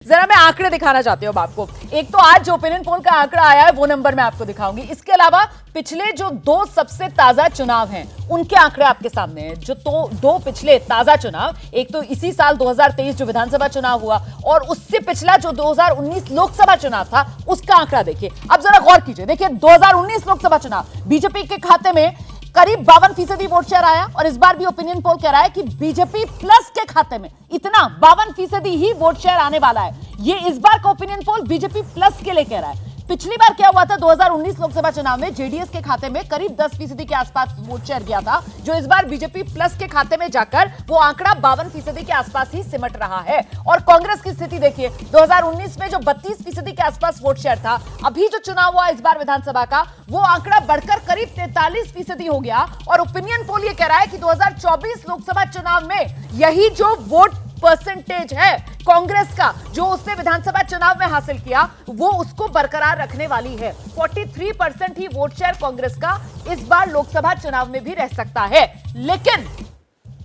जरा मैं आंकड़े दिखाना चाहती हूँ आपको। एक तो आज जो ओपिनियन पोल का आंकड़ा आया है वो नंबर मैं आपको दिखाऊंगी। इसके अलावा पिछले जो दो सबसे ताजा चुनाव हैं उनके आंकड़े आपके सामने हैं। जो तो दो पिछले ताजा चुनाव, एक तो इसी साल 2023 जो विधानसभा चुनाव हुआ और उससे पिछला जो 2019 लोकसभा चुनाव था उसका आंकड़ा देखिए। अब जरा गौर कीजिए, देखिए 2019 लोकसभा चुनाव बीजेपी के खाते में करीब 52% वोट शेयर आया और इस बार भी ओपिनियन पोल कह रहा है कि बीजेपी प्लस के खाते में इतना 52% ही वोट शेयर आने वाला है। ये इस बार का ओपिनियन पोल बीजेपी प्लस के लिए कह रहा है। पिछली बार क्या हुआ था, 2019 लोकसभा चुनाव में जेडीएस के खाते में करीब 10% के आसपास वोट शेयर गया था, जो इस बार बीजेपी प्लस के खाते में जाकर वो आंकड़ा 52% के आसपास ही सिमट रहा है। और कांग्रेस की स्थिति देखिए, 2019 में जो 32% के आसपास वोट शेयर था, अभी जो चुनाव हुआ इस बार विधानसभा का, वो आंकड़ा बढ़कर करीब 43% हो गया। और ओपिनियन पोल ये कह रहा है कि 2024 लोकसभा चुनाव में यही जो वोट परसेंटेज है कांग्रेस का, जो उसने विधानसभा चुनाव में हासिल किया, वो उसको बरकरार रखने वाली है। 43% ही वोट शेयर कांग्रेस का इस बार लोकसभा चुनाव में भी रह सकता है।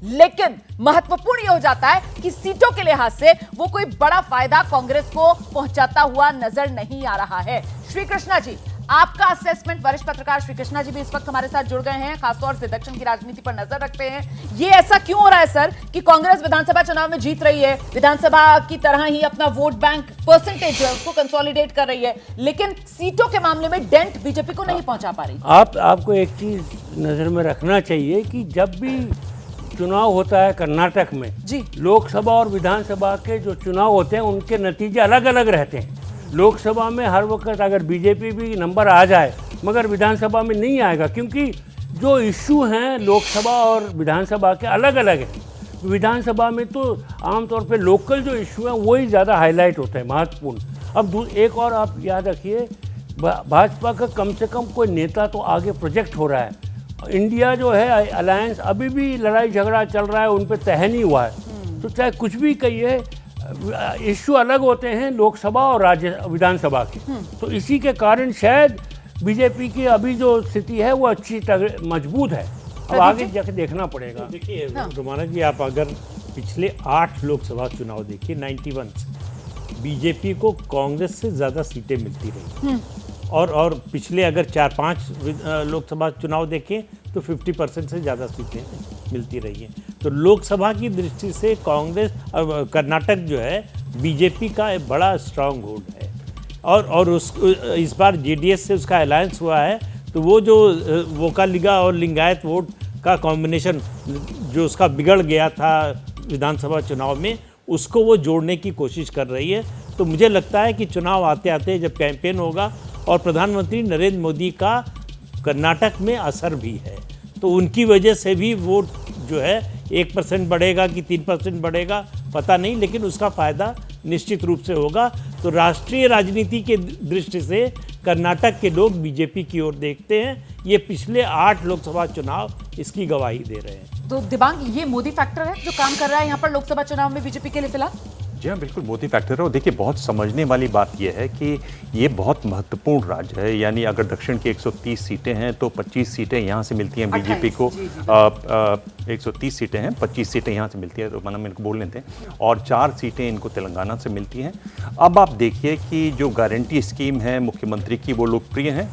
लेकिन महत्वपूर्ण यह हो जाता है कि सीटों के लिहाज से वो कोई बड़ा फायदा कांग्रेस को पहुंचाता हुआ नजर नहीं आ रहा है। श्री कृष्णा जी, आपका असेसमेंट। वरिष्ठ पत्रकार श्री कृष्णा जी भी इस वक्त हमारे साथ जुड़ गए हैं, खासतौर से दक्षिण की राजनीति पर नजर रखते हैं। ये ऐसा क्यों हो रहा है सर कि कांग्रेस विधानसभा चुनाव में जीत रही है, विधानसभा की तरह ही अपना वोट बैंक परसेंटेज है उसको कंसोलिडेट कर रही है, लेकिन सीटों के मामले में डेंट बीजेपी को नहीं पहुंचा पा रही? आपको एक चीज नजर में रखना चाहिए कि जब भी चुनाव होता है कर्नाटक में जी, लोकसभा और विधानसभा के जो चुनाव होते हैं उनके नतीजे अलग अलग रहते हैं। लोकसभा में हर वक्त अगर बीजेपी भी नंबर आ जाए मगर विधानसभा में नहीं आएगा, क्योंकि जो इश्यू हैं लोकसभा और विधानसभा के अलग अलग हैं। विधानसभा में तो आमतौर पे लोकल जो इश्यू हैं वही ज़्यादा हाईलाइट होते हैं, महत्वपूर्ण। अब एक और आप याद रखिए, भाजपा का कम से कम कोई नेता तो आगे प्रोजेक्ट हो रहा है। इंडिया जो है अलायंस अभी भी लड़ाई झगड़ा चल रहा है, उन पर तय नहीं हुआ है। तो चाहे कुछ भी कहिए, इश्यू अलग होते हैं लोकसभा और राज्य विधानसभा के। तो इसी के कारण शायद बीजेपी की अभी जो स्थिति है वो अच्छी मजबूत है। अब आगे जाके देखना पड़ेगा। देखिए रोमाना जी, आप अगर पिछले 8 लोकसभा चुनाव देखिए 91 से बीजेपी को कांग्रेस से ज़्यादा सीटें मिलती रही। और पिछले अगर 4-5 लोकसभा चुनाव देखें तो 50% से ज़्यादा सीटें मिलती रही हैं। तो लोकसभा की दृष्टि से कांग्रेस कर्नाटक जो है बीजेपी का एक बड़ा स्ट्रांग होल्ड है। और इस बार जेडीएस से उसका अलायंस हुआ है, तो वो जो वोकालिगा और लिंगायत वोट का कॉम्बिनेशन जो उसका बिगड़ गया था विधानसभा चुनाव में, उसको वो जोड़ने की कोशिश कर रही है। तो मुझे लगता है कि चुनाव आते आते जब कैंपेन होगा और प्रधानमंत्री नरेंद्र मोदी का कर्नाटक में असर भी है, तो उनकी वजह से भी वोट जो है 1% बढ़ेगा कि 3% बढ़ेगा पता नहीं, लेकिन उसका फ़ायदा निश्चित रूप से होगा। तो राष्ट्रीय राजनीति के दृष्टि से कर्नाटक के लोग बीजेपी की ओर देखते हैं। ये पिछले 8 लोकसभा चुनाव इसकी गवाही दे रहे हैं। तो दिबांग, ये मोदी फैक्टर है जो काम कर रहा है यहाँ पर लोकसभा चुनाव में बीजेपी के लिए फिलहाल? जी हाँ, बिल्कुल मोदी फैक्टर है। और देखिए, बहुत समझने वाली बात यह है कि ये बहुत महत्वपूर्ण राज्य है। यानी अगर दक्षिण की 130 सीटें हैं तो 25 सीटें यहाँ से मिलती हैं बीजेपी को। 130 सीटें हैं, 25 सीटें यहाँ से मिलती हैं, तो माना इनको बोल लेते हैं, और 4 सीटें इनको तेलंगाना से मिलती हैं। अब आप देखिए कि जो गारंटी स्कीम है मुख्यमंत्री की, वो लोकप्रिय है।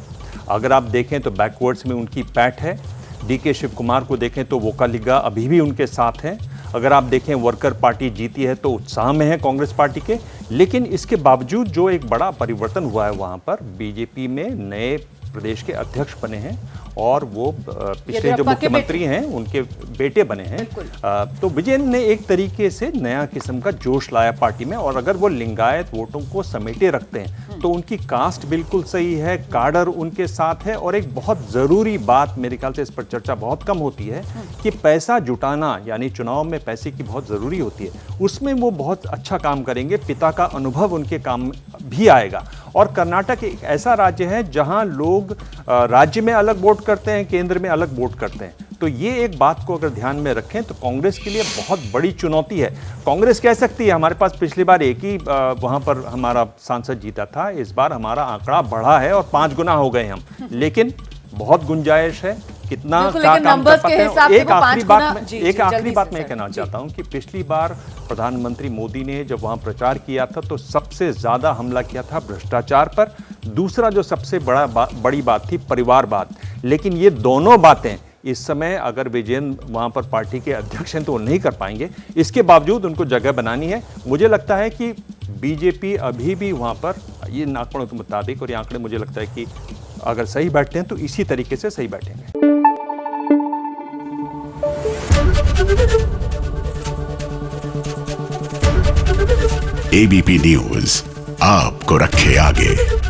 अगर आप देखें तो बैकवर्ड्स में उनकी पैठ है। डीके शिव कुमार को देखें तो वोकालिगा अभी भी उनके साथ है। अगर आप देखें वर्कर पार्टी जीती है तो उत्साह में है कांग्रेस पार्टी के। लेकिन इसके बावजूद जो एक बड़ा परिवर्तन हुआ है वहाँ पर, बीजेपी में नए प्रदेश के अध्यक्ष बने हैं और वो पिछले जो मुख्यमंत्री हैं उनके बेटे बने हैं। तो विजयन ने एक तरीके से नया किस्म का जोश लाया पार्टी में। और अगर वो लिंगायत वोटों को समेटे रखते हैं तो उनकी कास्ट बिल्कुल सही है, काडर उनके साथ है। और एक बहुत ज़रूरी बात, मेरे ख्याल से इस पर चर्चा बहुत कम होती है, कि पैसा जुटाना, यानी चुनाव में पैसे की बहुत ज़रूरी होती है, उसमें वो बहुत अच्छा काम करेंगे। पिता का अनुभव उनके काम भी आएगा। और कर्नाटक एक ऐसा राज्य है जहां लोग राज्य में अलग वोट करते हैं, केंद्र में अलग वोट करते हैं। तो ये एक बात को अगर ध्यान में रखें तो कांग्रेस के लिए बहुत बड़ी चुनौती है। कांग्रेस कह सकती है हमारे पास पिछली बार एक ही वहाँ पर हमारा सांसद जीता था, इस बार हमारा आंकड़ा बढ़ा है और 5 गुना हो गए हम। लेकिन बहुत गुंजाइश है कितना बिल्कुल, क्या लेकिन काम कर numbers के पाते हैं। हिसाब से एक वो आखिरी 5 बात गुना- मैं जी, एक जी, आखिरी जल्दी बात से मैं सर, कहना जी। चाहता हूं कि पिछली बार प्रधानमंत्री मोदी ने जब वहां प्रचार किया था तो सबसे ज्यादा हमला किया था भ्रष्टाचार पर। दूसरा जो सबसे बड़ी बात थी परिवारवाद। लेकिन ये दोनों बातें इस समय अगर विजयन वहां पर पार्टी के अध्यक्ष हैं तो वो नहीं कर पाएंगे। इसके बावजूद उनको जगह बनानी है। मुझे लगता है कि बीजेपी अभी भी वहां पर ये आंकड़ों के मुताबिक, और ये आंकड़े मुझे लगता है कि अगर सही बैठते हैं तो इसी तरीके से सही बैठेंगे। एबीपी न्यूज आपको रखे आगे।